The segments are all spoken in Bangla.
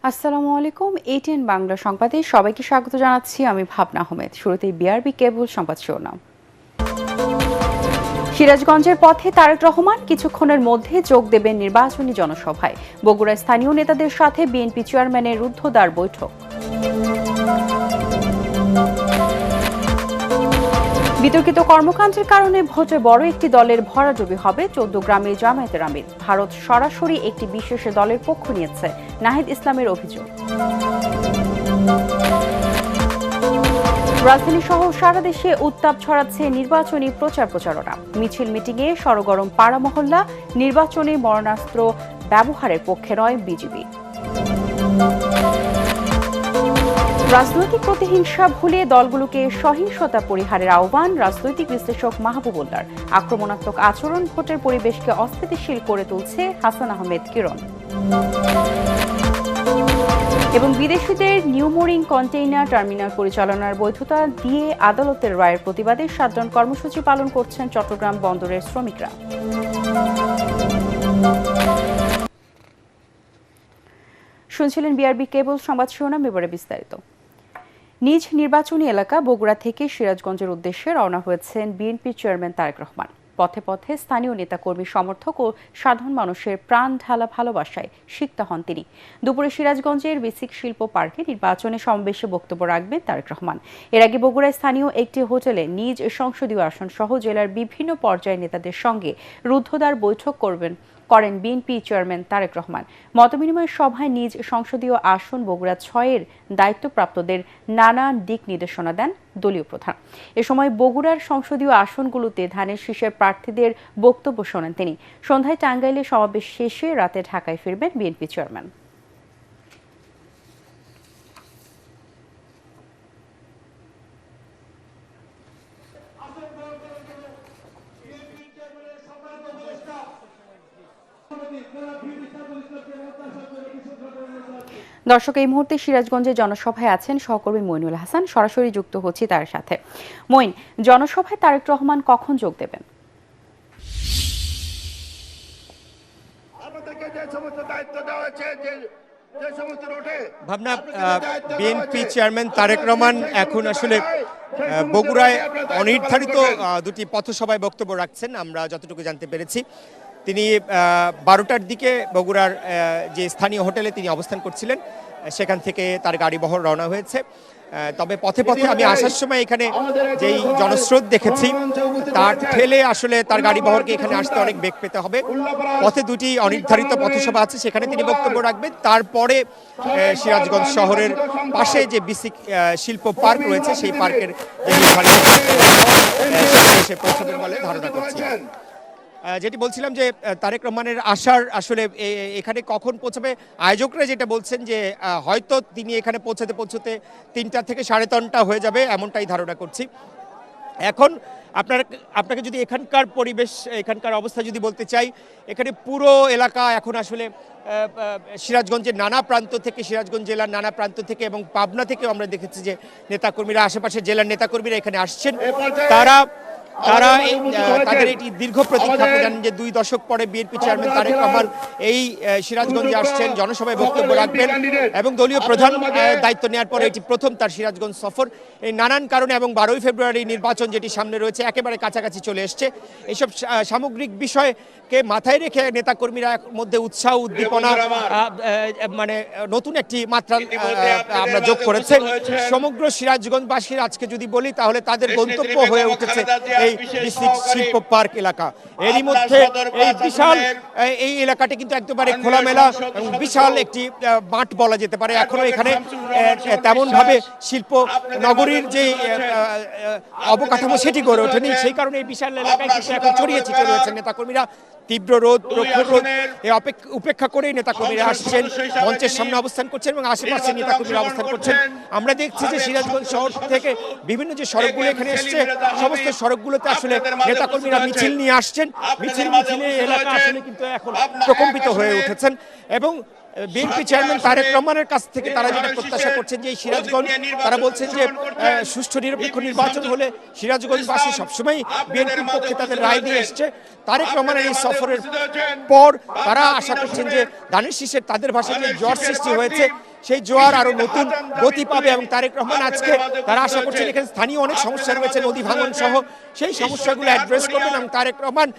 আসসালামু আলাইকুম। এটিএন বাংলা সংবাদে সবাইকে স্বাগত জানাচ্ছি। আমি ভাবনা আহমেদ। শুরুতেই বিআরবি কেবল সংবাদ শিরোনাম। সিরাজগঞ্জের পথে তারেক রহমান কিছুক্ষণের মধ্যে যোগ দেবেন নির্বাচনী জনসভায়। বগুড়ায় স্থানীয় নেতাদের সাথে বিএনপি চেয়ারম্যানের রুদ্ধদ্বার বৈঠক। বিতর্কিত কর্মকাণ্ডের কারণে ভোটে বড় একটি দলের ভরাডুবি হবে 14 গ্রামে জামায়াতের আমির। ভারত সরাসরি একটি বিশেষ দলের পক্ষ নিয়েছে, নাহিদ ইসলামের অভিযোগ। রাজধানী সহ সারা দেশে উত্তাপ ছড়াচ্ছে নির্বাচনী প্রচারণা। মিছিল মিটিংয়ে সরগরম পাড়া মহল্লা। নির্বাচনী মরণাস্ত্র ব্যবহারের পক্ষে নয় বিজিবি। রাজনৈতিক প্রতিহিংসা ভুলে দলগুলোকে সহিংসতা পরিহারের আহ্বান রাজনৈতিক বিশ্লেষক মাহবুবুল্লাহর। আক্রমণাত্মক আচরণ ভোটের পরিবেশকে অস্থিতিশীল করে তুলছে হাসান আহমেদ কিরণ। এবং বিদেশিদের নিউমোরিং কন্টেইনার টার্মিনাল পরিচালনার বৈধতা দিয়ে আদালতের রায়ের প্রতিবাদে শাটডাউন কর্মসূচি পালন করছেন চট্টগ্রাম বন্দরের শ্রমিকরা। শুনছিলেন বিআরবি কেবল সংবাদ শিরোনাম, এবারে বিস্তারিত। নিজ নির্বাচনী এলাকা বগুড়া থেকে সিরাজগঞ্জের উদ্দেশ্যে রওনা হয়েছেন বিএনপি চেয়ারম্যান তারেক রহমান। পথে পথে স্থানীয় নেতাকর্মী, সমর্থক ও সাধারণ মানুষের প্রাণ ঢালা ভালোবাসায় সিক্ত হন তিনি। দুপুরে সিরাজগঞ্জের বেসিক শিল্প পার্কে নির্বাচনী সমাবেশে বক্তব্য রাখবেন তারেক রহমান। এর আগে বগুড়ায় স্থানীয় একটি হোটেলে নিজ সংসদীয় আসন সহ জেলার বিভিন্ন পর্যায়ের নেতাদের সঙ্গে রুদ্ধদ্বার বৈঠক করেন বিএনপি চেয়ারম্যান তারেক রহমান। মতবিনিময় সভায় নিজ সংসদীয় আসন বগুড়া 6-এর দায়িত্বপ্রাপ্তদের নানান দিক নির্দেশনা দেন দলীয় প্রধান। এ সময় বগুড়ার সংসদীয় আসনগুলোতে ধানের শীষের প্রার্থীদের বক্তব্য শোনেন তিনি। সন্ধ্যায় টাঙ্গাইলে সমাবেশ শেষে রাতে ঢাকায় ফিরবেন বিএনপি চেয়ারম্যান। দর্শক, এই মুহূর্তে সিরাজগঞ্জে জনসভায় আছেন সহকর্মী মইনুল হাসান। সরাসরি যুক্ত হচ্ছি তার সাথে। মইন, জনসভায় তারেক রহমান কখন যোগ দেবেন? ভাবনা, বিএনপি চেয়ারম্যান তারেক রহমান এখন আসলে বগুড়ায় অনির্ধারিত দুটি পথসভায় বক্তব্য রাখছেন। আমরা যতটুকু জানতে পেরেছি, তিনি 12টার দিকে বগুড়ার যে স্থানীয় হোটেলে তিনি অবস্থান করছিলেন, সেখান থেকে তার গাড়িবহর রওনা হয়েছে। তবে পথে পথে আমি আসার সময় এখানে যেই জনস্রোত দেখেছি, তার ঠেলে আসলে তার গাড়িবহরকে এখানে আসতে অনেক বেগ পেতে হবে। পথে দুটি অনির্ধারিত পথসভা আছে, সেখানে তিনি বক্তব্য রাখবেন। তারপরে সিরাজগঞ্জ শহরের পাশে যে বিসিক শিল্প পার্ক রয়েছে, সেই পার্কের এসে পৌঁছাবেন বলে ধারণা করছি। যেটি বলছিলাম যে তারেক রহমানের আসার আসলে এখানে কখন পৌঁছাবে, আয়োজকরা যেটা বলছেন যে হয়তো তিনি এখানে পৌঁছাতে 3টা থেকে 3:30 হয়ে যাবে, এমনটাই ধারণা করছি। এখন আপনাকে যদি এখানকার পরিবেশ, এখানকার অবস্থা যদি বলতে চাই, এখানে পুরো এলাকা এখন আসলে সিরাজগঞ্জের নানা প্রান্ত থেকে, সিরাজগঞ্জ জেলার নানা প্রান্ত থেকে এবং পাবনা থেকেও আমরা দেখেছি যে নেতাকর্মীরা, আশেপাশের জেলার নেতাকর্মীরা এখানে আসছেন। তাদের এটি দীর্ঘ প্রতীক্ষা। জানেন যে 2 দশক পরে বিএনপি চেয়ারম্যান তারেক রহমান এই সিরাজগঞ্জে আসছেন, জনসভায় বক্তব্য রাখবেন এবং দলীয় প্রধান দায়িত্ব নেওয়ার পরে এটি প্রথম তার সিরাজগঞ্জ সফর। এই নানান কারণে এবং 12ই ফেব্রুয়ারি নির্বাচন যেটি সামনে রয়েছে, একেবারে কাছাকাছি চলে এসছে, এইসব সামগ্রিক বিষয়কে মাথায় রেখে নেতাকর্মীরা মধ্যে উৎসাহ, উদ্দীপনা, মানে নতুন একটি মাত্রা আমরা যোগ করেছে। সমগ্র সিরাজগঞ্জবাসীর আজকে যদি বলি তাহলে তাদের গন্তব্য হয়ে উঠেছে এই বিসিক শিল্প পার্ক এলাকা। এরই মধ্যে এই বিশাল এই এলাকাটি কিন্তু একেবারে খোলামেলা এবং বিশাল একটি মাঠ বলা যেতে পারে। এখনো এখানে তেমন ভাবে শিল্প নগরীর যে অবকাঠামো সেটি গড়ে ওঠেনি, সেই কারণে এই বিশাল এলাকায় কিন্তু এখন ছড়িয়ে ছিটিয়ে রয়েছে নেতাকর্মীরা। তীব্র রোদ, প্রখর রোদ উপেক্ষা করেই নেতাকর্মীরা আসছেন, মঞ্চের সামনে অবস্থান করছেন এবং আশেপাশে নেতাকর্মীরা অবস্থান করছেন। আমরা দেখছি যে সিরাজগঞ্জ শহর থেকে বিভিন্ন যে সড়কগুলো এখানে এসছে, সমস্ত সড়কগুলোতে আসলে নেতাকর্মীরা মিছিল নিয়ে আসছেন। মিছিলে এলাকা আসলে কিন্তু এখন প্রকম্পিত হয়ে উঠেছেন এবং বিএনপি চেয়ারম্যান তারেক রহমানের কাছ থেকে তারা যেটা প্রত্যাশা করছেন যে এই সিরাজগঞ্জ, তারা বলছেন যে সুষ্ঠু নিরপেক্ষ নির্বাচন হলে সিরাজগঞ্জবাসী সবসময় বিএনপির পক্ষে তাদের রায় দিয়ে এসছে। তারেক রহমানের এই সফরের পর তারা আশা করছেন যে ধানের শীষের তাদের ভাষায় যে জ্বর সৃষ্টি হয়েছে সেই জোয়ার আরো নতুন গতি পাবে এবং তারেক রহমান আজকে তারা আশা করছেন এখানে স্থানীয় অনেক সমস্যা রয়েছে নদী ভাঙন সহ, সেই সমস্যাগুলো অ্যাড্রেস করবেন এবং তারেক রহমান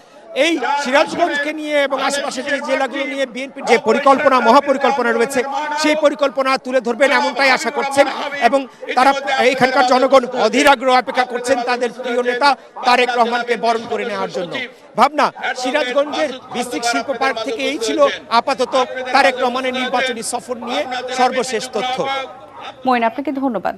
এই সিরাজগঞ্জকে নিয়ে এবং আশেপাশের যে জেলাগুলো নিয়ে বিএনপির যে পরিকল্পনা মহাপরিকল্পনা রয়েছে সেই পরিকল্পনা তুলে ধরবেন এমনটাই আশা করছেন এবং তারা এখানকার জনগণ অধীর আগ্রহ অপেক্ষা করছেন তাদের প্রিয় নেতা তারেক রহমানকে বরণ করে নেওয়ার জন্য। ভাবনা, সিরাজগঞ্জের ডিস্ট্রিক্ট শিল্প পার্ক থেকে এই ছিল আপাতত তারেক রহমানের নির্বাচনী সফর নিয়ে সর্বশেষ তথ্য। মঈন, আপনাকে ধন্যবাদ।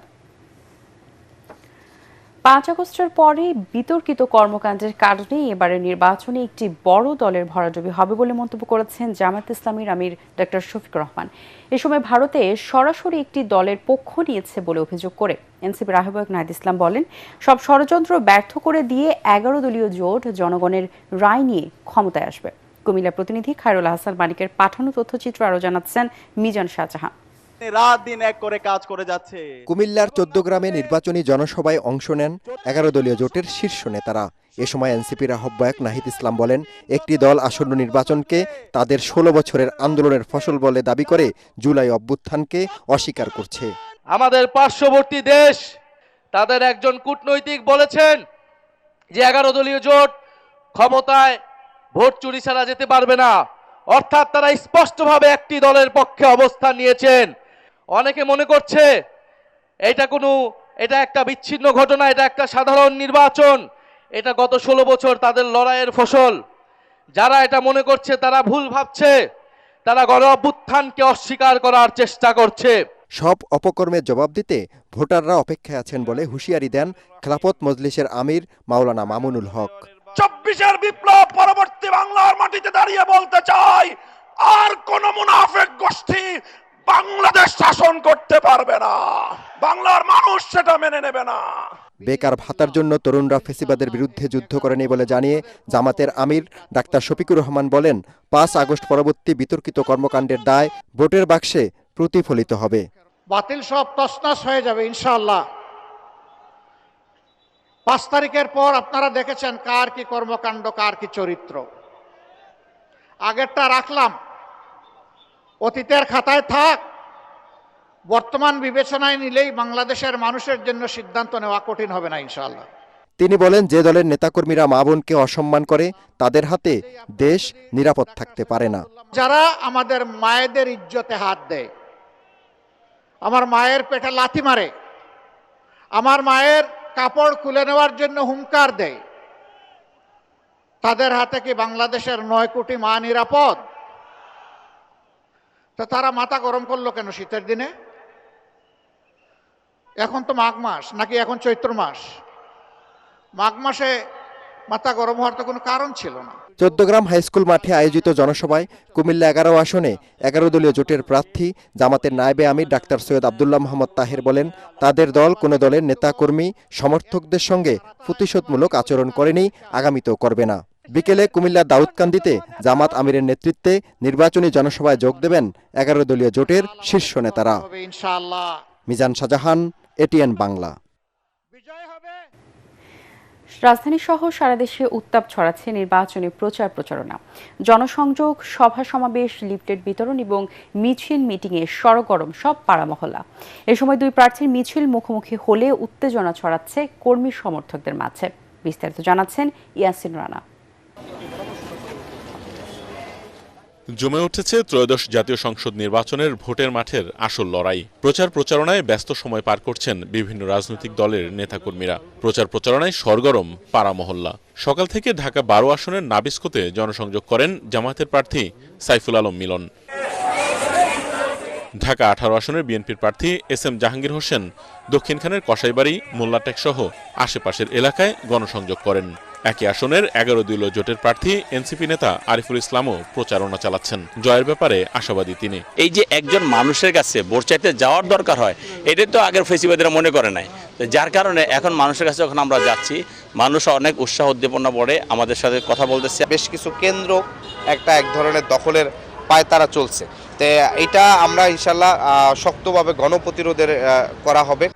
5 আগস্টের পরে বিতর্কিত কর্মকাণ্ডের কারণে এবারের নির্বাচনে একটি বড় দলের ভরাডুবি হবে বলে মন্তব্য করেছেন জামায়াত ইসলামীর আমির ডক্টর শফিকুর রহমান। এ সময় ভারতে সরাসরি একটি দলের পক্ষ নিয়েছে বলে অভিযোগ করে এনসিপির আহ্বায়ক নাহিদ ইসলাম বলেন, সব ষড়যন্ত্র ব্যর্থ করে দিয়ে 11 দলীয় জোট জনগণের রায় নিয়ে ক্ষমতায় আসবে। কুমিল্লা প্রতিনিধি খায়রুল হাসান মানিকের পাঠানো তথ্যচিত্র আরও জানাচ্ছেন মিজান শাহজাহান। রাত দিন এক করে কাজ করে যাচ্ছে। কুমিল্লার 14 গ্রামে নির্বাচনী জনসভায় অংশ নেন 11 দলীয় জোটের শীর্ষ নেতারা। এ সময় এনসিপির আহ্বায়ক নাহিদ ইসলাম বলেন, একটি দল আসন্ন নির্বাচনকে তাদের 16 বছরের আন্দোলনের ফসল বলে দাবি করে জুলাই অভ্যুত্থানকে অস্বীকার করছে। আমাদের পার্শ্ববর্তী দেশ তাদের একজন কূটনৈতিক বলেছেন যে 11 দলীয় জোট ক্ষমতায় ভোট চুরি ছাড়া যেতে পারবে না, অর্থাৎ তারা স্পষ্টভাবে একটি দলের পক্ষে অবস্থান নিয়েছেন। অনেকে মনে করছে এটা একটা বিচ্ছিন্ন ঘটনা, এটা একটা সাধারণ নির্বাচন, এটা গত 16 বছর তাদের লড়াইয়ের ফসল। যারা এটা মনে করছে তারা ভুল ভাবছে, তারা গণ অভ্যুত্থানকে অস্বীকার করার চেষ্টা করছে। সব অপকর্মের জবাব দিতে ভোটাররা অপেক্ষায় আছেন বলে হুঁশিয়ারি দেন খেলাফত মজলিসের আমির মাওলানা মামুনুল হক। 24-এর বিপ্লব পরবর্তী বাংলার মাটিতে দাঁড়িয়ে বলতে চাই, আর কোন মুনাফিক গোষ্ঠী বাংলাদেশ শাসন করতে পারবে না, বাংলার মানুষ সেটা মেনে নেবে না। বেকার ভাতার জন্য তরুণরা ফেসিবাদের বিরুদ্ধে যুদ্ধ করেনি বলে জানিয়ে জামাতের আমির ডাক্তার শফিকুর রহমান বলেন, 5 আগস্ট পরবর্তী বিতর্কিত কর্মকাণ্ডের দায় ভোটের বাক্সে প্রতিফলিত হবে। বাতিল সব তছনছ হয়ে যাবে ইনশাআল্লাহ। 5 তারিখের পর আপনারা দেখেছেন কার কি কর্মকাণ্ড, কার কি চরিত্র। আগেরটা রাখলাম, অতীতের খাতায় থাক, বর্তমান বিবেচনায় নিলেই বাংলাদেশের মানুষের জন্য সিদ্ধান্ত নেওয়া কঠিন হবে না ইনশাআল্লাহ। তিনি বলেন, যে দলের নেতাকর্মীরা মা বোনকে অসম্মান করে তাদের হাতে দেশ নিরাপদ থাকতে পারে না। যারা আমাদের মায়েদের ইজ্জতে হাত দেয়, আমার মায়ের পেটে লাথি মারে, আমার মায়ের কাপড় খুলে নেওয়ার জন্য হুঙ্কার দেয়, তাদের হাতে কি বাংলাদেশের 9 কোটি মা নিরাপদ? তো তারা মাথা গরম করলো কেন শীতের দিনে? এখন তো মাঘ মাস, নাকি এখন চৈত্র মাস? মাঘ মাসে মাথা গরম হওয়ার তো কোনো কারণ ছিল না। 14 গ্রাম হাইস্কুল মাঠে আয়োজিত জনসভায় কুমিল্লা 11 আসনে 11 দলীয় জোটের প্রার্থী জামাতের নায়েবে আমির ডাক্তার সৈয়দ আব্দুল্লাহ মোহাম্মদ তাহের বলেন, তাদের দল কোনো দলের নেতাকর্মী সমর্থকদের সঙ্গে প্রতিশোধমূলক আচরণ করেনি, আগামীতেও করবে না। বিকেলে কুমিল্লার দাউদকান্দিতে জামাত আমিরের নেতৃত্বে নির্বাচনী জনসভায় যোগ দেবেন 11 দলীয় জোটের শীর্ষ নেতারা। মিজান শাহজাহান, এটিএন বাংলা। রাজধানী সহ সারা দেশে উত্তাপ ছড়াচ্ছে নির্বাচনী প্রচারণা। জনসংযোগ, সভা সমাবেশ, লিফলেট বিতরণ এবং মিছিল মিটিংয়ে সরগরম সব পাড়া মহল্লা। এ সময় 2 প্রার্থীর মিছিল মুখোমুখি হলে উত্তেজনা ছড়াচ্ছে কর্মী সমর্থকদের মাঝে। বিস্তারিত জানাচ্ছেন ইয়াসিন রানা। জমে উঠেছে ত্রয়োদশ জাতীয় সংসদ নির্বাচনের ভোটের মাঠের আসল লড়াই। প্রচারণায় ব্যস্ত সময় পার করছেন বিভিন্ন রাজনৈতিক দলের নেতাকর্মীরা। প্রচারণায় সরগরম পাড়া মহল্লা। সকাল থেকে ঢাকা 12 আসনের নাবিস্কোতে জনসংযোগ করেন জামায়াতের প্রার্থী সাইফুল আলম মিলন। ঢাকা 18 আসনের বিএনপির প্রার্থী এসএম জাহাঙ্গীর হোসেন দক্ষিণখানের কসাইবাড়ি, মোল্লাটেক সহ আশেপাশের এলাকায় গণসংযোগ করেন। একই আসনের 11 দলীয় জোটের প্রার্থী এনসিপি নেতা আরিফুল ইসলামও প্রচারণা চালাচ্ছেন। জয়ের ব্যাপারে আশাবাদী তিনি। এই যে একজন মানুষের কাছে ভোট চাইতে যাওয়ার দরকার হয়, এটা তো আগের ফেসিবাদীরা মনে করে নাই। যার কারণে এখন মানুষের কাছে যখন আমরা যাচ্ছি, মানুষ অনেক উৎসাহ উদ্দীপনা পড়ে আমাদের সাথে কথা বলতেছে। বেশ কিছু কেন্দ্র এক ধরনের দখলের পায় তারা চলছে। তো তে এটা আমরা ইনশাল্লাহ শক্তভাবে গণপ্রতিরোধের করা হবে।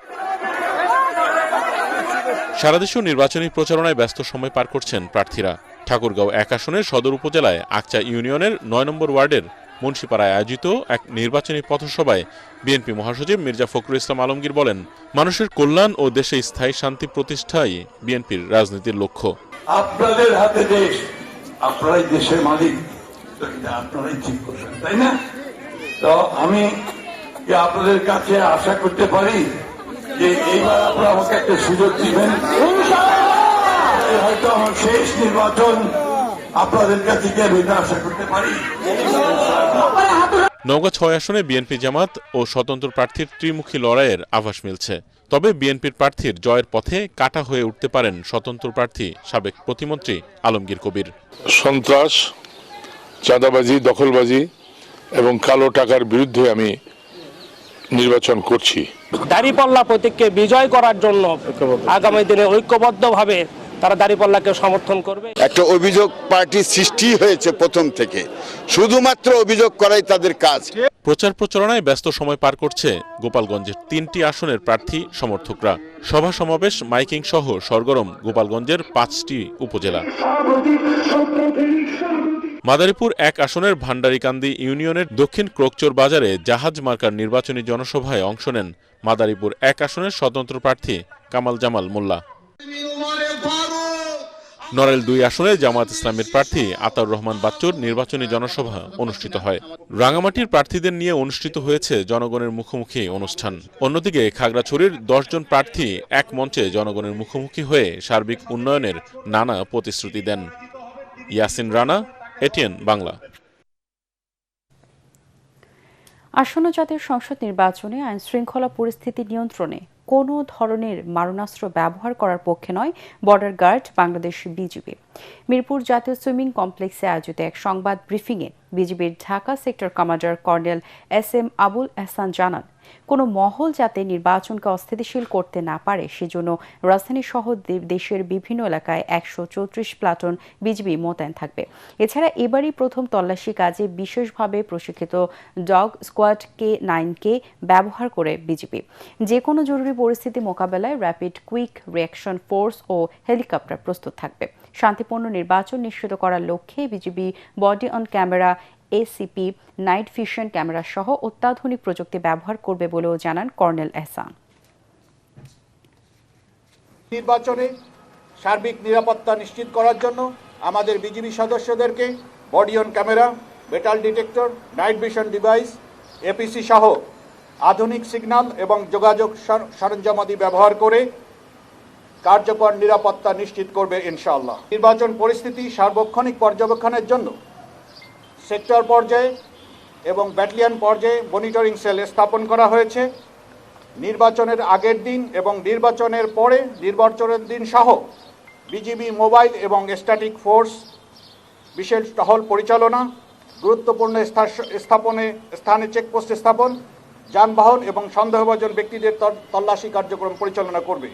সারা দেশেও নির্বাচনী প্রচারণায় ব্যস্ত সময় পার করছেন প্রার্থীরা। ঠাকুরগাঁও 1 আসনের সদর উপজেলায় আকচা ইউনিয়নের 9 নম্বর ওয়ার্ডের মুন্সিপাড়ায় আয়োজিত এক নির্বাচনী পথসভায় বিএনপি মহাসচিব মির্জা ফখরুল ইসলাম আলমগীর বলেন, মানুষের কল্যাণ ও দেশে স্থায়ী শান্তি প্রতিষ্ঠাই বিএনপির রাজনীতির লক্ষ্য। আপনাদের হাতে দেশ, আপনারাই দেশের মালিক, আপনারাই ঠিক করছেন, তাই না? তো আমি আপনাদের কাছে আশা করতে পারি যে এইবার আপনারা আমাকে একটা সুযোগ দিবেন। হয়তো আমার শেষ নির্বাচন, আপনাদের কাছে কি আমি আশা করতে পারি। নওগাঁ 6 আসনে বিএনপি জামাত ও স্বতন্ত্র প্রার্থীর ত্রিমুখী লড়াইয়ের আভাস মিলছে। তবে বিএনপির প্রার্থীর জয়ের পথে কাটা হয়ে উঠতে পারেন স্বতন্ত্র প্রার্থী সাবেক প্রতিমন্ত্রী আলমগীর কবির। সন্ত্রাস, চাঁদাবাজি, দখলবাজি এবং কালো টাকার বিরুদ্ধে আমি নির্বাচন করছি। দাঁড়িপাল্লা প্রতীককে বিজয় করার জন্য আগামী দিনে ঐক্যবদ্ধভাবে তারা দাঁড়িপাল্লাকে সমর্থন করবে। একটা অভিযোগ পার্টি সৃষ্টি হয়েছে প্রথম থেকে, শুধুমাত্র অভিযোগ করাই তাদের কাজ। প্রচার প্রচারণায় ব্যস্ত সময় পার করছে গোপালগঞ্জের 3টি আসনের প্রার্থী সমর্থকরা। সভা সমাবেশ, মাইকিং সহ সরগরম গোপালগঞ্জের 5টি উপজেলা। মাদারীপুর 1 আসনের ভান্ডারিকান্দি ইউনিয়নের দক্ষিণ ক্রোকচর বাজারে জাহাজ মার্কার নির্বাচনী জনসভায় অংশ নেন মাদারীপুর 1 আসনের স্বতন্ত্র প্রার্থী কামাল জামাল মোল্লা। নড়াইল 2 আসনে জামায়াত ইসলামের প্রার্থী আতাউর রহমান বাচ্চুর নির্বাচনী জনসভা অনুষ্ঠিত হয়। রাঙামাটির প্রার্থীদের নিয়ে অনুষ্ঠিত হয়েছে জনগণের মুখোমুখি অনুষ্ঠান। অন্যদিকে খাগড়াছড়ির 10 জন প্রার্থী এক মঞ্চে জনগণের মুখোমুখি হয়ে সার্বিক উন্নয়নের নানা প্রতিশ্রুতি দেন। ইয়াসিন রানা, এটিএন বাংলা। আসন্ন জাতীয় সংসদ নির্বাচনে আইন শৃঙ্খলা পরিস্থিতি নিয়ন্ত্রণে কোনো ধরনের মারণাস্ত্র ব্যবহার করার পক্ষে নয় border guard Bangladesh BGB. Mirpur জাতীয় সুইমিং কমপ্লেক্সে আয়োজিত এক সংবাদ ব্রিফিংয়ে বিজিবির Dhaka sector commander colonel SM Abul Ehsan জানান, কোনো মহল যাতে নির্বাচনকে অস্থিতিশীল করতে না পারে সেজন্য রাজধানী সহ দেশের বিভিন্ন এলাকায় 134 প্লাটুন বিজিবি মোতায়েন থাকবে। এছাড়া এবারই প্রথম তল্লাশি কাজে বিশেষভাবে প্রশিক্ষিত ডগ স্কোয়াড K9কে ব্যবহার করে বিজিবি যে কোনো জরুরি পরিস্থিতি মোকাবেলায় র্যাপিড কুইক রিঅ্যাকশন ফোর্স ও হেলিকপ্টার প্রস্তুত থাকবে। শান্তিপূর্ণ নির্বাচন নিশ্চিত করার লক্ষ্যে BGB body on camera, ACP, night vision camera সহ অত্যাধুনিক প্রযুক্তি ব্যবহার করবে বলেও জানান কর্নেল এহসান। নির্বাচনে সার্বিক নিরাপত্তা নিশ্চিত করার জন্য আমাদের বিজিবি সদস্যদেরকে body on camera, metal detector, night vision device, APC সহ আধুনিক সিগন্যাল এবং যোগাযোগ সরঞ্জামাদি ব্যবহার করে কার্যকর নিরাপত্তা নিশ্চিত করবে ইনশাআল্লাহ। নির্বাচন পরিস্থিতি সার্বক্ষণিক পর্যবেক্ষণের জন্য সেক্টর পর্যায়ে এবং ব্যাটালিয়ন পর্যায়ে মনিটরিং সেল স্থাপন করা হয়েছে। নির্বাচনের আগের দিন এবং নির্বাচনের পরে নির্বাচনের দিন সহ বিজিবি মোবাইল এবং স্ট্যাটিক ফোর্স বিশেষ টহল পরিচালনা, গুরুত্বপূর্ণ স্থানে চেকপোস্ট স্থাপন, যানবাহন এবং সন্দেহভাজন ব্যক্তিদের তল্লাশি কার্যক্রম পরিচালনা করবে।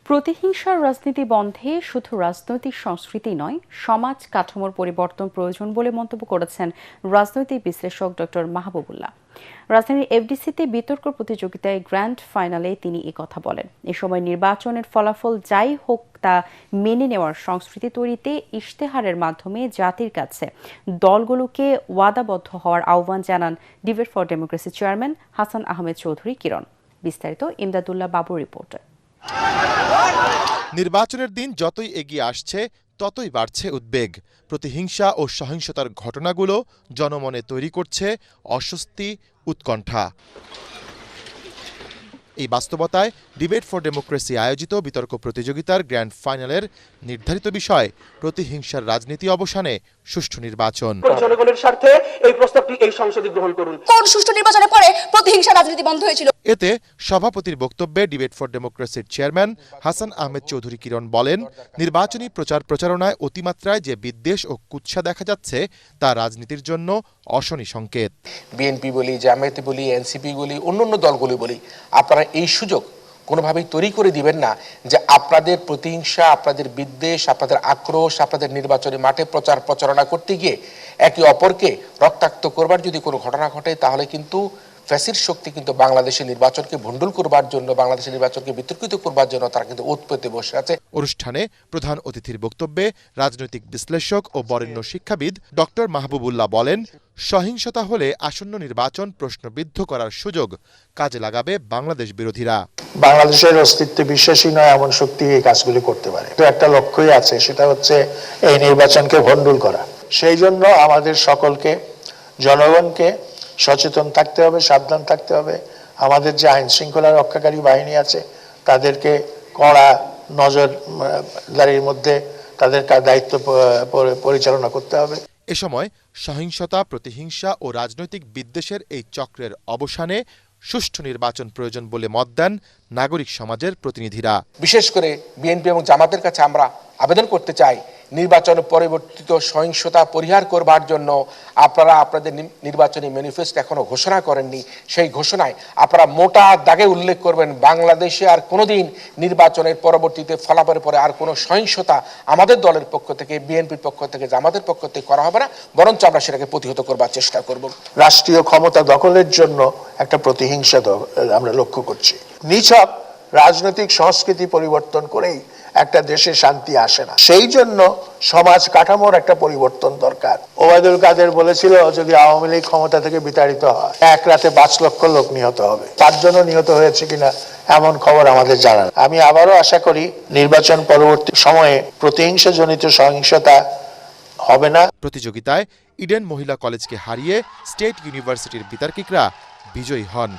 প্রতিহিংসার রাজনীতি বন্ধে শুধু রাজনৈতিক সংস্কৃতি নয়, সমাজ কাঠামোর পরিবর্তন প্রয়োজন বলে মন্তব্য করেছেন রাজনৈতিক বিশ্লেষক ডক্টর মাহবুবুল্লাহ। রাজধানীর FDC-তে বিতর্ক প্রতিযোগিতায় গ্র্যান্ড ফাইনালে তিনি কথা বলেন। এ সময় নির্বাচনের ফলাফল যাই হোক তা মেনে নেওয়ার সংস্কৃতি তৈরিতে ইশতেহারের মাধ্যমে জাতির কাছে দলগুলোকে ওয়াদাবদ্ধ হওয়ার আহ্বান জানান debate for democracy chairman Hasan Ahmed Chowdhury Kiron. বিস্তারিত ইমদাদুল্লাহ বাবুর রিপোর্টে। নির্বাচনের দিন যতই এগিয়ে আসছে ততই বাড়ছে উদ্বেগ। প্রতিহিংসা ও সহিংসতার ঘটনাগুলো জনমনে তৈরি করছে অস্বস্তি, উৎকণ্ঠা। এই বাস্তবতায় ডিবেট ফর ডেমোক্রেসি আয়োজিত বিতর্ক প্রতিযোগিতার গ্র্যান্ড ফাইনালের নির্ধারিত বিষয় প্রতিহিংসার রাজনীতি অবসানে সুষ্ঠু নির্বাচন। জনগণের স্বার্থে এই প্রস্তাবটি এই সংসদে গ্রহণ করুন। কোন সুষ্ঠু নির্বাচনের পরে প্রতিহিংসা রাজনীতি বন্ধ হয়েছিল? এতে সভাপতির বক্তব্যে ডিবেট ফর ডেমোক্রেসির চেয়ারম্যান হাসান আহমেদ চৌধুরী কিরণ বলেন, নির্বাচনী প্রচারণায় অতিমাত্রায় যে বিদ্বেষ ও কুৎসা দেখা যাচ্ছে তা রাজনীতির জন্য অশনি সংকেত। বিএনপি বলি, জামায়াতে বলি, এনসিপি বলি, অন্যান্য দলগুলি বলি, আপনারা এই সুযোগ কোনোভাবেই তৈরি করে দিবেন না যে আপনাদের প্রতিহিংসা, আপনাদের বিদ্বেষ, আপনাদের আক্রোশ, আপনাদের নির্বাচনী মাঠে প্রচার প্রচারণা করতে গিয়ে একে অপরকে রক্তাক্ত করবার যদি কোনো ঘটনা ঘটে, তাহলে কিন্তু ফ্যাসির শক্তি কিন্তু বাংলাদেশের নির্বাচনকে ভণ্ডুল করবার জন্য, বাংলাদেশের নির্বাচনকে বিতর্কিত করবার জন্য তারা কিন্তু উৎপত্তি বসে আছে। অনুষ্ঠানে প্রধান অতিথির বক্তব্যে রাজনৈতিক বিশ্লেষক ও বরেণ্য শিক্ষাবিদ ডক্টর মাহবুবুল্লাহ বলেন, সহিংসতা হলে আসন্ন নির্বাচন প্রশ্নবিদ্ধ করার সুযোগ কাজে লাগাবে বাংলাদেশ বিরোধীরা। বাংলাদেশের অস্তিত্বে বিশ্বাসী নয় এমন শক্তি এই কাজগুলি করতে পারে। তো একটা লক্ষ্যই আছে, সেটা হচ্ছে এই নির্বাচনকে ভণ্ডুল করা। সেই জন্য আমাদের সকলকে, জনগণকে সচেতন থাকতে হবে, সাবধান থাকতে হবে। আমাদের যে আইন শৃঙ্খলা রক্ষাকারী বাহিনী আছে তাদেরকে কড়া নজরদারির মধ্যে তাদের দায়িত্ব পরিচালনা করতে হবে। এ সময় সহিংসতা, প্রতিহিংসা ও রাজনৈতিক বিদ্বেষের এই চক্রের অবসানে সুষ্ঠু নির্বাচন প্রয়োজন বলে মত দেন নাগরিক সমাজের প্রতিনিধিরা। বিশেষ করে বিএনপি এবং জামাতের কাছে আমরা আবেদন করতে চাই, নির্বাচন পরিবর্তিত সহিংসতা পরিহার করবার জন্য আপনারা আপনাদের নির্বাচনী ম্যানিফেস্টো এখনো ঘোষণা করেননি। সেই ঘোষণায় আপনারা মোটা দাগে উল্লেখ করবেন বাংলাদেশে আর কোনোদিন নির্বাচনের পরবর্তীতে ফলাফলের পরে আর কোনো সহিংসতা আমাদের দলের পক্ষ থেকে, বিএনপির পক্ষ থেকে, জামাতের পক্ষ থেকে করা হবে না, বরঞ্চ আমরা সেটাকে প্রতিহত করবার চেষ্টা করব। রাষ্ট্রীয় ক্ষমতা দখলের জন্য একটা প্রতিহিংসা আমরা লক্ষ্য করছি। নিছক রাজনৈতিক সংস্কৃতি পরিবর্তন করেই একটা দেশে শান্তি আসে না। সেই জন্য সমাজ কাঠামোর একটা পরিবর্তন দরকার। ওবায়দুল কাদের বলেছিল, যদি আওয়ামী লীগ ক্ষমতা থেকে বিতাড়িত হয়, এক রাতে 5 লক্ষ লোক নিহত হবে। 5 জনও নিহত হয়েছে কিনা এমন খবর আমাদের জানা। আমি আবারও আশা করি নির্বাচন পরবর্তী সময়ে প্রতিহিংসা জনিত সহিংসতা হবে না। প্রতিযোগিতায় ইডেন মহিলা কলেজকে হারিয়ে স্টেট ইউনিভার্সিটির বিতার্কিকরা বিজয়ী হন।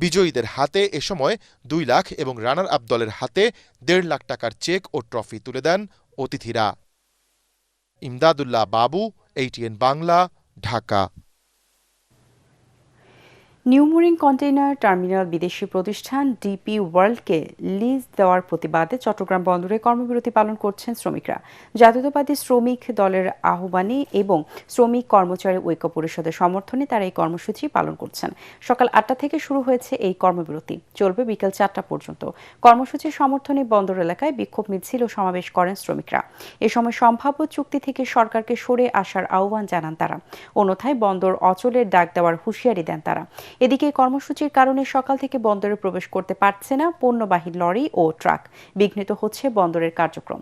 বিজয়ীদের হাতে এ সময় 2 লাখ এবং রানার আপ দলের হাতে 1.5 লাখ টাকার চেক ও ট্রফি তুলে দেন অতিথিরা। ইমদাদুল্লাহ বাবু, ATN Bangla, Dhaka. New Mooring container terminal বিদেশি প্রতিষ্ঠান ডিপি ওয়ার্ল্ডকে লিজ দেওয়ার প্রতিবাদে চট্টগ্রাম বন্দরে কর্মবিরতি পালন করছেন শ্রমিকরা। জাতীয়তাবাদী শ্রমিক দলের আহ্বানে এবং শ্রমিক কর্মচারী ঐক্য পরিষদের সমর্থনে তারা এই কর্মসূচি পালন করছেন। সকাল 8টা থেকে শুরু হয়েছে এই কর্মবিরতি, চলবে বিকেল 4টা পর্যন্ত। কর্মসূচির সমর্থনে বন্দর এলাকায় বিক্ষোভ মিছিল ও সমাবেশ করেন শ্রমিকরা। এ সময় সম্ভাব্য চুক্তি থেকে সরকারকে সরে আসার আহ্বান জানান তারা। অন্যথায় বন্দর অচলের ডাক দেওয়ার হুঁশিয়ারি দেন তারা। এদিকে কর্মসূচির কারণে সকাল থেকে বন্দরে প্রবেশ করতে পারছে না পণ্যবাহী লরি ও ট্রাক, বিঘ্নিত হচ্ছে বন্দরের কার্যক্রম।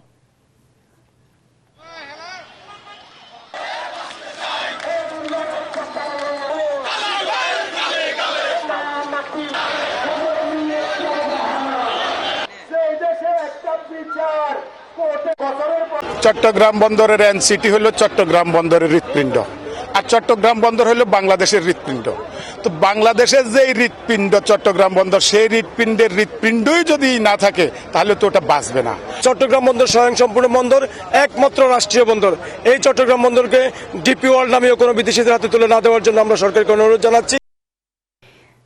চট্টগ্রাম বন্দরের এনসিটি হলো চট্টগ্রাম বন্দরের হৃৎপিণ্ড, আর চট্টগ্রাম বন্দর হলো বাংলাদেশের হৃৎপিণ্ড। তো বাংলাদেশের যে হৃৎপিণ্ড চট্টগ্রাম বন্দর, সেই হৃৎপিণ্ডের হৃৎপিণ্ডই যদি না থাকে তাহলে তো ওটা বাঁচবে না। চট্টগ্রাম বন্দর স্বয়ংসম্পূর্ণ বন্দর, একমাত্র রাষ্ট্রীয় বন্দর। এই চট্টগ্রাম বন্দরকে ডিপি ওয়ার্ল্ড নামীয় কোনো বিদেশিদের হাতে তুলে না দেওয়ার জন্য আমরা সরকারকে অনুরোধ জানাচ্ছি।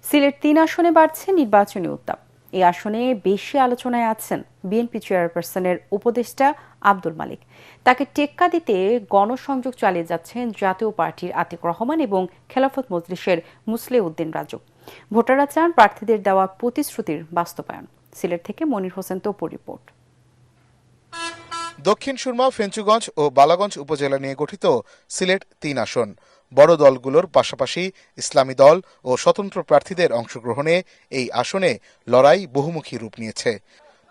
সিলেট 3 আসনে বাড়ছে নির্বাচনী উত্তাপ। এই আসনে বেশি আলোচনায় আছেন বিএনপি চেয়ারপারসনের উপদেষ্টা আব্দুল মালিক। তাকে টেক্কা দিতে গণসংযোগ চালিয়ে যাচ্ছেন জাতীয় পার্টির আতিক রহমান এবং খেলাফত মজলিসের মুসলেউদ্দিন রাজু। ভোটাররা চান প্রার্থীদের দেওয়া প্রতিশ্রুতির বাস্তবায়ন। সিলেট থেকে মনির হোসেন তপুর রিপোর্ট। দক্ষিণ সুরমা, ফেঞ্চুগঞ্জ ও বালাগঞ্জ উপজেলা নিয়ে গঠিত সিলেট 3 আসন। বড় দলগুলোর পাশাপাশি ইসলামী দল ও স্বতন্ত্র প্রার্থীদের অংশগ্রহণে এই আসনে লড়াই বহুমুখী রূপ নিয়েছে।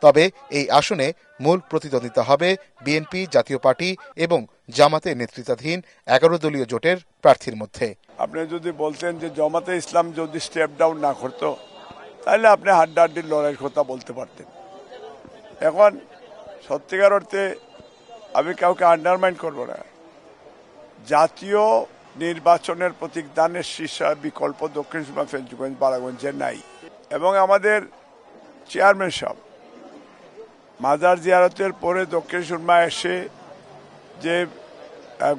তবে এই আসনে মূল প্রতিদ্বন্দ্বিতা হবে বিএনপি, জাতীয় পার্টি এবং জামাতে নেতৃত্বাধীন 11 দলীয় জোটের প্রার্থীর মধ্যে। আপনি যদি বলতেন যে জামাতে ইসলাম যদি স্টেপ ডাউন না করত, তাহলে আপনি হাড্ডাহাড্ডির লড়াইয়ের কথা বলতে পারতেন। এখন সত্যিকার অর্থে আমি কাউকে আন্ডারমাইন করব না। জাতীয় নির্বাচনের প্রতীকদানের শীর্ষ বিকল্প দক্ষিণ সুরমা, ফেঞ্চুগঞ্জ, বালাগঞ্জের নাই। এবং আমাদের চেয়ারম্যান সাহেব মাজার জিয়ারতের পরে দক্ষিণ সুরমা এসে যে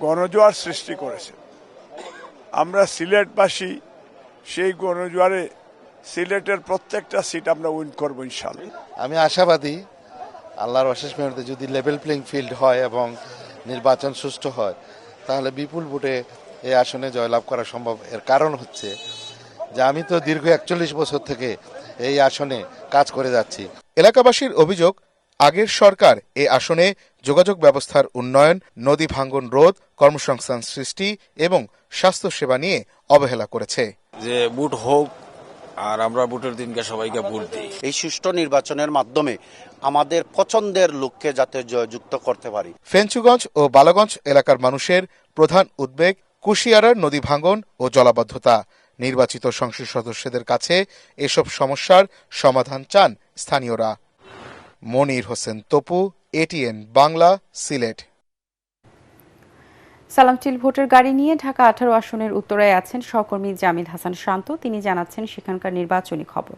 গণজোয়ার সৃষ্টি করেছে, আমরা সিলেটবাসী সেই গণজোয়ারে সিলেটের প্রত্যেকটা সিট আমরা উইন করবো ইনশাআল্লাহ। আমি আশাবাদী আল্লাহর অশেষ মেহনতে যদি লেভেল প্লেইং ফিল্ড হয় এবং নির্বাচন সুষ্ঠু হয়, তাহলে বিপুল ভোটে এই আসনে জয়লাভ করা সম্ভব। এর কারণ হচ্ছে যে আমি তো দীর্ঘ 41 বছর থেকে এই আসনে কাজ করে যাচ্ছি। এলাকাবাসীর অভিযোগ, আগের সরকার এই আসনে যোগাযোগ ব্যবস্থার উন্নয়ন, নদী ভাঙ্গন রোধ, কর্মসংস্থান সৃষ্টি এবং স্বাস্থ্যসেবা নিয়ে অবহেলা করেছে। যে ভোট হোক আর আমরা ভোটের দিনকে সবাইকে ভোট দিই। এই সুষ্ঠু নির্বাচনের মাধ্যমে আমাদের পছন্দের লোককে যাতে জয়যুক্ত করতে পারি। ফেঞ্চুগঞ্জ ও বালাগঞ্জ এলাকার মানুষের প্রধান উদ্বেগ কুশিয়ারার নদী ভাঙ্গন ও জলাবদ্ধতা। নির্বাচিত সংসদ সদস্যদের কাছে এসব সমস্যার সমাধান চান স্থানীয়রা। মনির হোসেন তপু, এটিএন বাংলা, সিলেট। সালাম স্টিল ভোটের গাড়ি নিয়ে ঢাকা 18 আসনের উত্তরায় আছেন সহকর্মী জামিল হাসান শান্ত। তিনি জানাচ্ছেন সেখানকার নির্বাচনী খবর।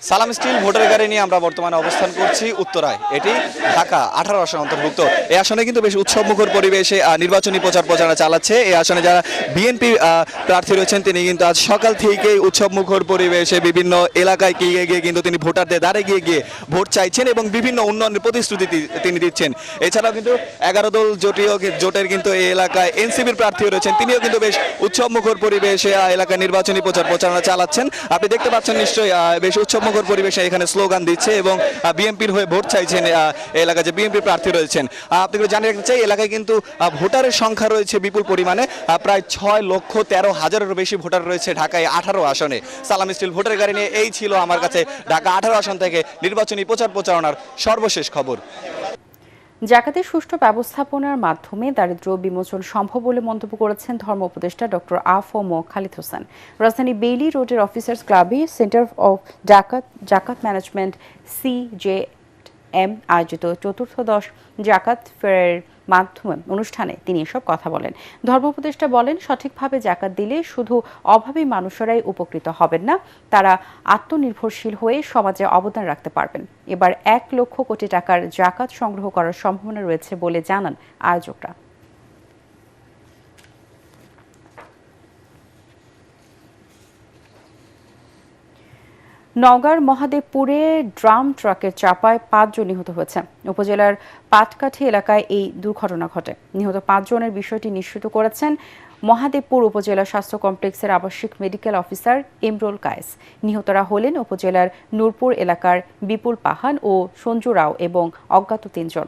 সালাম স্টিল ভোটের গাড়ি নিয়ে আমরা বর্তমানে অবস্থান করছি উত্তরায়। এটি ঢাকা 18 আসন অন্তর্ভুক্ত। এই আসনে কিন্তু বেশ উৎসবমুখর পরিবেশে নির্বাচনী প্রচারণা চালাচ্ছে। এই আসনে যারা বিএনপি প্রার্থী রয়েছেন তিনি কিন্তু আজ সকাল থেকেই উৎসবমুখর পরিবেশে বিভিন্ন এলাকায় গিয়ে কিন্তু তিনি ভোটারদের দ্বারে গিয়ে ভোট চাইছেন এবং বিভিন্ন উন্নয়নের প্রতিশ্রুতি তিনি দিচ্ছেন। এছাড়াও কিন্তু 11 দল জোটের কিন্তু এই এলাকায় এনসিপির প্রার্থী রয়েছেন, তিনিও কিন্তু বেশ উৎসবমুখর পরিবেশে এলাকায় নির্বাচনী প্রচারণা চালাচ্ছেন। আপনি দেখতে পাচ্ছেন নিশ্চয়ই বেশ উৎসবমুখর পরিবেশে এখানে স্লোগান দিচ্ছে এবং বিএনপির হয়ে ভোট চাইছেন এলাকায় যে বিএনপি প্রার্থী রয়েছেন। আপনাকে জানিয়ে রাখতে চাই এলাকায় কিন্তু ভোটারের সংখ্যা রয়েছে বিপুল পরিমাণে, প্রায় 6,13,000-এরও বেশি ভোটার রয়েছে ঢাকায় 18 আসনে। সালাম স্টিল ভোটের গাড়ি নিয়ে এই ছিল আমার কাছে ঢাকা 18 আসন থেকে নির্বাচনী প্রচারণার সর্বশেষ খবর। জাকাতের সুষ্ঠু ব্যবস্থাপনার মাধ্যমে দারিদ্র্য বিমোচন সম্ভব বলে মন্তব্য করেছেন ধর্ম উপদেষ্টা ডক্টর আ.ফ.ম. খালিদ হোসেন। রাজধানী বেইলি রোডের অফিসার্স ক্লাবে সেন্টার অফ জাকাত ম্যানেজমেন্ট CJM আয়োজিত চতুর্থদশ জাকাত ফেয়ারের মাধ্যমে অনুষ্ঠানে তিনি এসব কথা বলেন। ধর্ম উপদেষ্টা বলেন, সঠিকভাবে জাকাত দিলে শুধু অভাবী মানুষেরাই উপকৃত হবেন না, তারা আত্মনির্ভরশীল হয়ে সমাজে অবদান রাখতে পারবেন। এবার 1 লক্ষ কোটি টাকার জাকাত সংগ্রহ করার সম্ভাবনা রয়েছে বলে জানান আয়োজকরা। নওগাঁর মহাদেবপুরে ড্রাম ট্রাকের চাপায় 5 জন নিহত হয়েছে। উপজেলার পাটকাঠি এলাকায় এই দুর্ঘটনা ঘটে। নিহত 5 জনের বিষয়টি নিশ্চিত করেছেন মহাদেবপুর উপজেলা স্বাস্থ্য কমপ্লেক্সের আবাসিক মেডিকেল অফিসার ইমরুল কায়েস। নিহতরা হলেন উপজেলার নূরপুর এলাকার বিপুল পাহান ও সঞ্জু রাও এবং অজ্ঞাত 3 জন।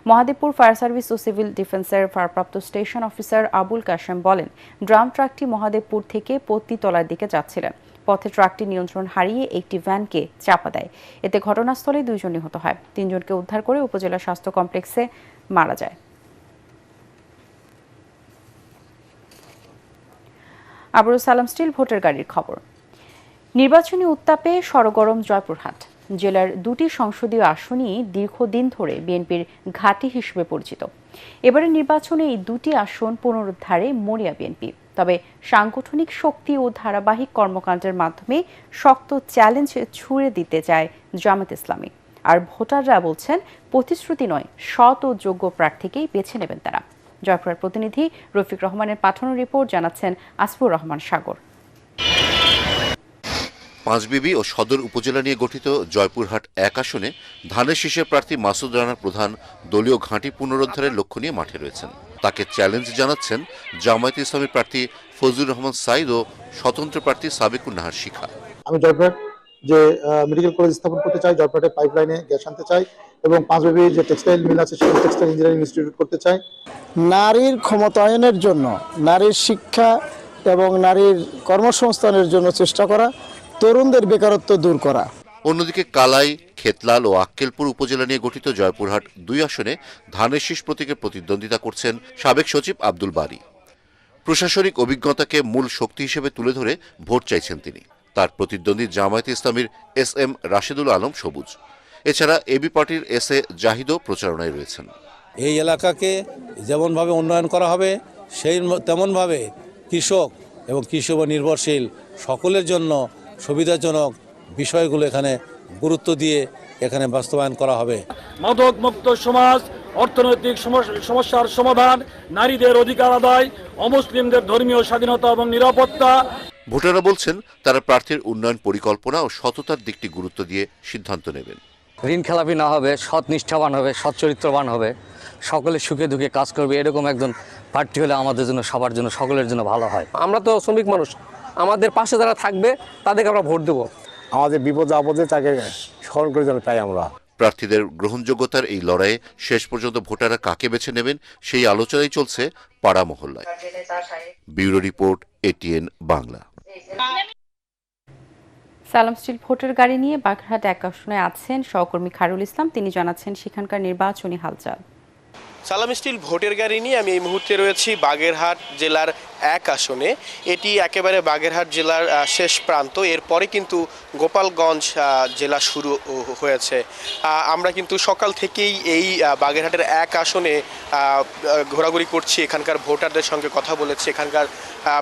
মহাদেবপুর ফায়ার সার্ভিস ও সিভিল ডিফেন্সের ভারপ্রাপ্ত স্টেশন অফিসার আবুল কাশেম বলেন, ড্রাম ট্রাকটি মহাদেবপুর থেকে পত্নীতলার দিকে যাচ্ছিলেন। পথে ট্রাকটি নিয়ন্ত্রণ হারিয়ে একটি ভ্যানকে চাপা দেয়। এতে ঘটনাস্থলে 2 জন নিহত হয়। 3 জনকে উদ্ধার করে উপজেলা স্বাস্থ্য কমপ্লেক্সে মারা যায়। আবারও সালাম স্টিল ভোটের গাড়ির খবর। নির্বাচনী উত্তাপে সরগরম জয়পুরহাট। জেলার 2টি সংসদীয় আসনই দীর্ঘদিন ধরে বিএনপির ঘাঁটি হিসেবে পরিচিত। এবারের নির্বাচনে এই 2টি আসন পুনরুদ্ধারে মরিয়া বিএনপি। তবে সাংগঠনিক শক্তি ও ধারাবাহিক কর্মকাণ্ডের মাধ্যমে শক্ত চ্যালেঞ্জ ছুড়ে দিতে চায় জামায়াত ইসলামী। আর ভোটাররা বলছেন, প্রতিশ্রুতি নয়, সৎ ও যোগ্য প্রার্থীকেই বেছে নেবেন তারা। জয়পুরের প্রতিনিধি রফিক রহমানের পাঠানো রিপোর্ট জানাচ্ছেন আসফুর রহমান সাগর। পাঁচবিবি ও সদর উপজেলা নিয়ে গঠিত জয়পুরহাট 1 আসনে ধানের শীষের প্রার্থী মাসুদ রানার প্রধান দলীয় ঘাঁটি পুনরুদ্ধারের লক্ষ্য নিয়ে মাঠে রয়েছেন। তাকে চ্যালেঞ্জ জানাচ্ছেন জামায়াত ইসলামীর প্রার্থী ফজলুর রহমান সাইদ ও স্বতন্ত্র প্রার্থী সাবিকুন নাহার শিখা। আমি জয়পুরহাট যে মেডিকেল কলেজ স্থাপন করতে চাই, জয়পুরহাটে পাইপলাইনে গ্যাস আনতে চাই এবং পাঁচবিবি যে টেক্সটাইল মিল আছে সেখানে টেক্সটাইল ইঞ্জিনিয়ারিং ইনস্টিটিউট করতে চাই। নারীর ক্ষমতায়নের জন্য, নারীর শিক্ষা এবং নারীর কর্মসংস্থানের জন্য চেষ্টা করা, তরুণদের বেকারত্ব দূর করা। অন্যদিকে কালাই, খেতলাল ও আক্কেলপুর উপজেলা নিয়ে গঠিত জয়পুরহাট 2 আসনে ধানের শীষ প্রতীকে প্রতিদ্বন্দ্বিতা করছেন সাবেক সচিব আব্দুল বারী। প্রশাসনিক অভিজ্ঞতাকে মূল শক্তি হিসেবে তুলে ধরে ভোট চাইছেন তিনি। তার প্রতিদ্বন্দ্বী জামায়াত ইসলামীর SM রাশেদুল আলম সবুজ। এছাড়া এবি পার্টির SA জাহিদও প্রচারণায় রয়েছেন। এই এলাকাকে যেমনভাবে উন্নয়ন করা হবে তেমনভাবে কৃষক এবং কৃষি নির্ভরশীল সকলের জন্য সুবিধাজনক বিষয়গুলো এখানে গুরুত্ব দিয়ে এখানে বাস্তবায়ন করা হবে। মাদক মুক্ত সমাজ, অর্থনৈতিক সমস্যার সমাধান, নারীদের অধিকার আদায়, অমুসলিমদের ধর্মীয় স্বাধীনতা এবং নিরাপত্তা। ভোটাররা বলছেন তারা প্রার্থীর উন্নয়ন পরিকল্পনা ও সততার দিকটি গুরুত্ব দিয়ে সিদ্ধান্ত নেবেন। ঋণ খেলাপি না হবে, সৎ নিষ্ঠাবান হবে, সৎ চরিত্রবান হবে, সকলের সুখে দুঃখে কাজ করবে, এরকম একজন প্রার্থী হলে আমাদের জন্য, সবার জন্য, সকলের জন্য ভালো হয়। আমরা তো শ্রমিক মানুষ, আমাদের পাশে যারা থাকবে তাদেরকে আমরা ভোট দেবো। আমাদের বিপদে আপদে তাকে স্মরণ করে যেন পাই আমরা। প্রার্থীদের গ্রহণযোগ্যতার এই লড়াইয়ে শেষ পর্যন্ত ভোটাররা কাকে বেছে নেবেন সেই আলোচনাই চলছে পাড়া মহল্লায়। Bureau report, ATN Bangla. সালাম স্টিল ভোটের গাড়ি নিয়ে বাগেরহাট 1 আসনে আছেন সহকর্মী খায়রুল ইসলাম। তিনি জানাচ্ছেন সেখানকার নির্বাচনী হালচাল। সালাম স্টিল ভোটের গাড়ি নিয়ে আমি এই মুহূর্তে রয়েছি বাগেরহাট জেলার 1 আসনে। এটি একেবারে বাগেরহাট জেলার শেষ প্রান্ত। এরপরে কিন্তু গোপালগঞ্জ জেলা শুরু হয়েছে। আমরা কিন্তু সকাল থেকেই এই বাগেরহাটের 1 আসনে ঘোরাঘুরি করছি, এখানকার ভোটারদের সঙ্গে কথা বলেছি, এখানকার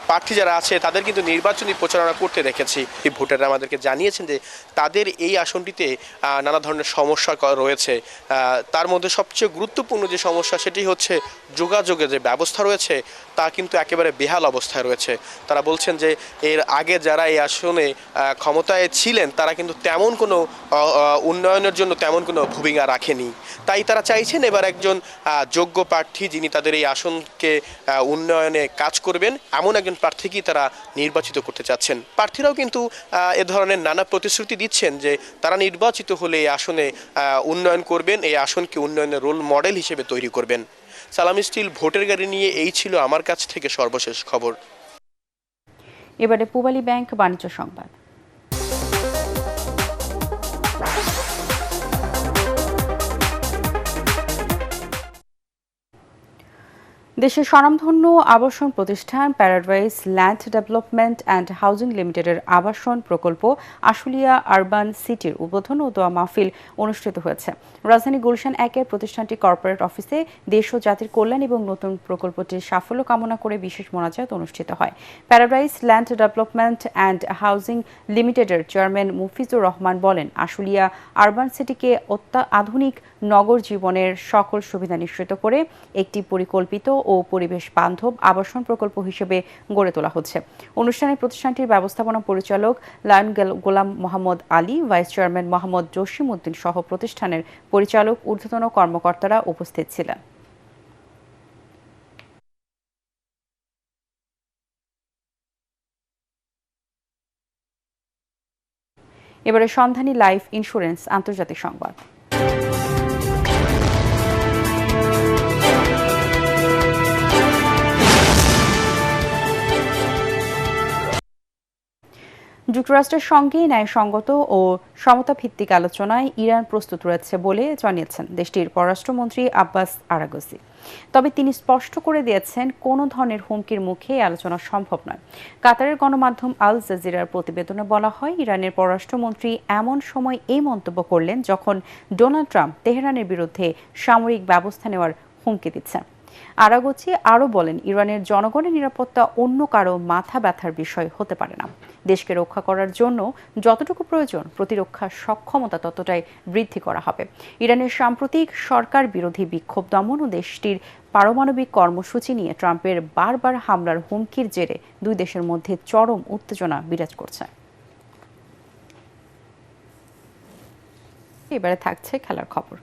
প্রার্থী যারা আছে তাদের কিন্তু নির্বাচনী প্রচারণা করতে দেখেছি। এই ভোটাররা আমাদেরকে জানিয়েছেন যে তাদের এই আসনটিতে নানা ধরনের সমস্যা রয়েছে। তার মধ্যে সবচেয়ে গুরুত্বপূর্ণ যে সমস্যা সেটি হচ্ছে যোগাযোগের যে ব্যবস্থা রয়েছে তা কিন্তু একেবারে বেহাল অবস্থায় রয়েছে। তারা বলছেন যে এর আগে যারা এই আসনে ক্ষমতায় ছিলেন তারা কিন্তু তেমন কোনো উন্নয়নের জন্য তেমন কোনো ভূমিকা রাখেনি। তাই তারা চাইছেন এবার একজন যোগ্য প্রার্থী যিনি তাদের এই আসনকে উন্নয়নে কাজ করবেন এমন একজন প্রার্থীকেই তারা নির্বাচিত করতে চাচ্ছেন। প্রার্থীরাও কিন্তু এ ধরনের নানা প্রতিশ্রুতি দিচ্ছেন যে তারা নির্বাচিত হলে এই আসনে উন্নয়ন করবেন, এই আসনকে উন্নয়নের রোল মডেল হিসেবে তৈরি করবেন। সালাম স্টিল ভোটের গাড়ি নিয়ে এই ছিল আমার কাছ থেকে সর্বশেষ খবর। এবারে পূবালী ব্যাংক বাণিজ্য সংবাদ। দেশের স্বনামধন্য আবাসন প্রতিষ্ঠান paradise land development and housing লিমিটেডের আবাসন প্রকল্প আশুলিয়া আরবান সিটির উদ্বোধন ও দোয়া মাহফিল অনুষ্ঠিত হয়েছে। রাজধানী গুলশান 1-এর প্রতিষ্ঠানটি কর্পোরেট অফিসে দেশ ও জাতির কল্যাণ এবং নতুন প্রকল্পটির সাফল্য কামনা করে বিশেষ মোনাজাত অনুষ্ঠিত হয়। Paradise land development and housing লিমিটেডের চেয়ারম্যান মুফিজুর রহমান বলেন, আশুলিয়া আরবান সিটিকে অত্যাধুনিক নগর জীবনের সকল সুবিধা নিশ্চিত করে একটি পরিকল্পিত ও পরিবেশ বান্ধব আবাসন প্রকল্প হিসেবে গড়ে তোলা হচ্ছে। অনুষ্ঠানে প্রতিষ্ঠানটির ব্যবস্থাপনা পরিচালক লায়ন গোলাম মোহাম্মদ আলী, ভাইস চেয়ারম্যান মোহাম্মদ জসিম উদ্দিন সহ প্রতিষ্ঠানের পরিচালক, ঊর্ধ্বতন কর্মকর্তারা উপস্থিত ছিলেন। এবারে সন্ধানী লাইফ ইন্স্যুরেন্স আন্তর্জাতিক সংবাদ। যুক্তরাষ্ট্রের সঙ্গে ন্যায়সঙ্গত ও সমতাভিত্তিক আলোচনায় ইরান প্রস্তুত রয়েছে বলে জানিয়েছেন দেশটির পররাষ্ট্রমন্ত্রী আব্বাস আরাগচি। তবে তিনি স্পষ্ট করে দিয়েছেন কোনো ধরনের হুমকির মুখে আলোচনা সম্ভব নয়। কাতারের গণমাধ্যম আল জাজিরার প্রতিবেদনে বলা হয়, ইরানের পররাষ্ট্রমন্ত্রী এমন সময় এই মন্তব্য করলেন যখন ডোনাল্ড ট্রাম্প তেহরানের বিরুদ্ধে সামরিক ব্যবস্থা নেওয়ার হুমকি দিচ্ছেন। আরাগচি আরও বলেন, ইরানের জনগণের নিরাপত্তা অন্য কারো মাথা ব্যথার বিষয় হতে পারে না। দেশকে রক্ষা করার জন্য যতটুকু প্রয়োজন প্রতিরক্ষা সক্ষমতা ততটাই বৃদ্ধি করা হবে। ইরানের সাম্প্রতিক সরকার বিরোধী বিক্ষোভ দমন ও দেশটির পারমাণবিক কর্মসূচি নিয়ে ট্রাম্পের বারবার হামলার হুমকির জেরে দুই দেশের মধ্যে চরম উত্তেজনা বিরাজ করছে। এবারে থাকছে খেলার খবর।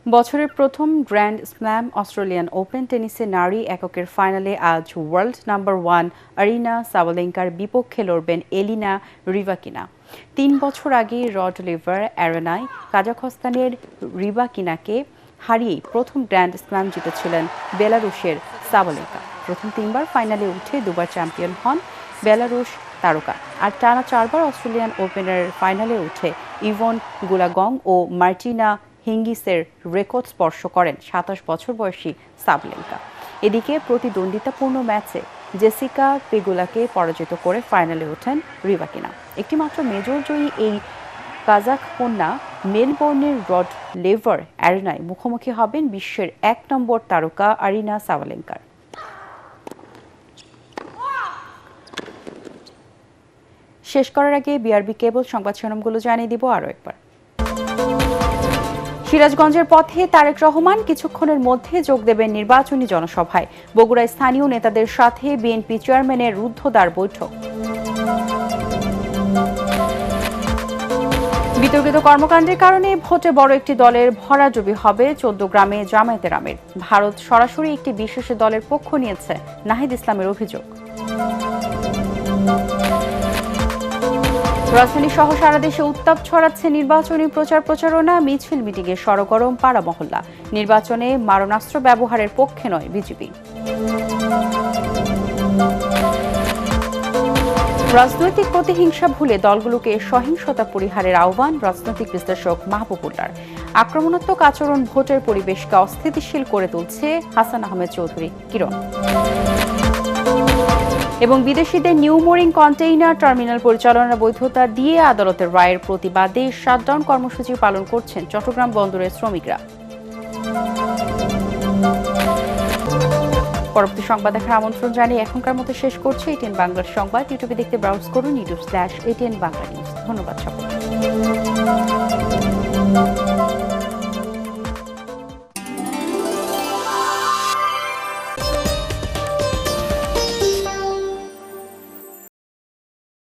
বছরের প্রথম গ্র্যান্ড স্ল্যাম অস্ট্রেলিয়ান ওপেন টেনিসে নারী এককের ফাইনালে আজ ওয়ার্ল্ড নাম্বার 1 আরিনা সাবালেঙ্কার বিপক্ষে লড়বেন এলিনা রিভাকিনা। 3 বছর আগে রড লিভার অ্যারেনায় কাজাখস্তানের রিভাকিনাকে হারিয়েই প্রথম গ্র্যান্ড স্ল্যাম জিতেছিলেন বেলারুশের সাবালেঙ্কা। প্রথম 3বার ফাইনালে উঠে 2বার চ্যাম্পিয়ন হন বেলারুশ তারকা। আর টানা 4বার অস্ট্রেলিয়ান ওপেনের ফাইনালে উঠে ইভন গুলাগং ও মার্টিনা হিঙ্গিসের রেকর্ড স্পর্শ করেন 27 বছর বয়সী সাবালেঙ্কা। এদিকে প্রতিদ্বন্দ্বিতাপূর্ণ ম্যাচে জেসিকা পেগুলাকে পরাজিত করে ফাইনালে ওঠেন রিভাকিনা। একটি মাত্র মেজর জয়ী এই কাজাখ কন্যা মেলবোর্নের রড লেভার অ্যারেনায় মুখোমুখি হবেন বিশ্বের 1 নম্বর তারকা আরিনা সাবালেঙ্কার। শেষ করার আগে বিআরবি কেবল সংবাদ শিরোনামগুলো জানিয়ে দিব আরও একবার। সিরাজগঞ্জের পথে তারেক রহমান কিছুক্ষণের মধ্যে যোগ দেবেন নির্বাচনী জনসভায়। বগুড়ায় স্থানীয় নেতাদের সাথে বিএনপি চেয়ারম্যানের রুদ্ধদ্বার বৈঠক। বিতর্কিত কর্মকাণ্ডের কারণে ভোটে বড় একটি দলের ভরাডুবি হবে 14 গ্রামে জামায়াতের আমির। ভারত সরাসরি একটি বিশেষ দলের পক্ষ নিয়েছে নাহিদ ইসলামের অভিযোগ। রাজধানী সহ সারা দেশে উত্তাপ ছড়াচ্ছে নির্বাচনী প্রচারণা, মিছিল মিটিংয়ে সরগরম পাড়া মহল্লা। নির্বাচনে মারণাস্ত্র ব্যবহারের পক্ষে নয় বিজেপি। রাজনৈতিক প্রতিহিংসা ভুলে দলগুলোকে সহিংসতা পরিহারের আহ্বান রাজনৈতিক বিশ্লেষক মাহবুবুল্লাহর। আক্রমণাত্মক আচরণ ভোটের পরিবেশকে অস্থিতিশীল করে তুলছে হাসান আহমেদ চৌধুরী কিরণ। এবং বিদেশিদের নিউ মোরিং কন্টেইনার টার্মিনাল পরিচালনার বৈধতা দিয়ে আদালতের রায়ের প্রতিবাদে শাটডাউন কর্মসূচি পালন করছেন চট্টগ্রাম বন্দরের শ্রমিকরা। পরবর্তী সংবাদ দেখার আমন্ত্রণ জানিয়ে এখনকার মতো শেষ করছে ATN বাংলার সংবাদ। ইউটিউবে দেখতে ব্রাউজ করুন YouTube/ATN বাংলা নিউজ। ধন্যবাদ সকলকে।